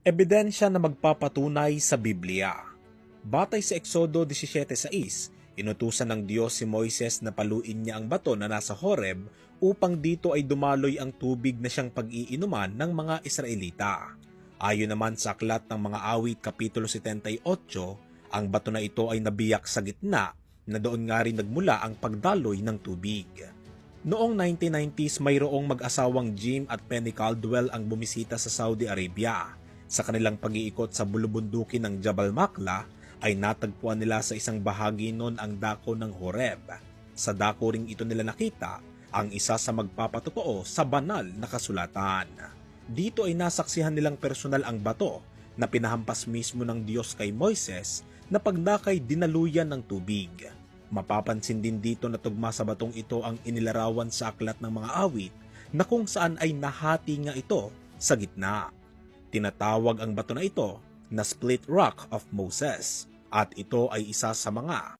Ebidensya na magpapatunay sa Biblia. Batay sa Eksodo 17:6, inutusan ng Diyos si Moises na paluin niya ang bato na nasa Horeb upang dito ay dumaloy ang tubig na siyang pag-iinuman ng mga Israelita. Ayon naman sa aklat ng mga awit kapitulo 78, ang bato na ito ay nabiyak sa gitna na doon nga rin nagmula ang pagdaloy ng tubig. Noong 1990s, mayroong mag-asawang Jim at Penny Caldwell ang bumisita sa Saudi Arabia. Sa kanilang pag-iikot sa bulubundukin ng Jabal Makla, ay natagpuan nila sa isang bahagi noon ang dako ng Horeb. Sa dako ring ito nila nakita ang isa sa magpapatotoo sa banal na kasulatan. Dito ay nasaksihan nilang personal ang bato na pinahampas mismo ng Diyos kay Moises na pagnakay dinaluyan ng tubig. Mapapansin din dito na tugma sa batong ito ang inilarawan sa aklat ng mga awit na kung saan ay nahati nga ito sa gitna. Tinatawag ang bato na ito na Split Rock of Moses at ito ay isa sa mga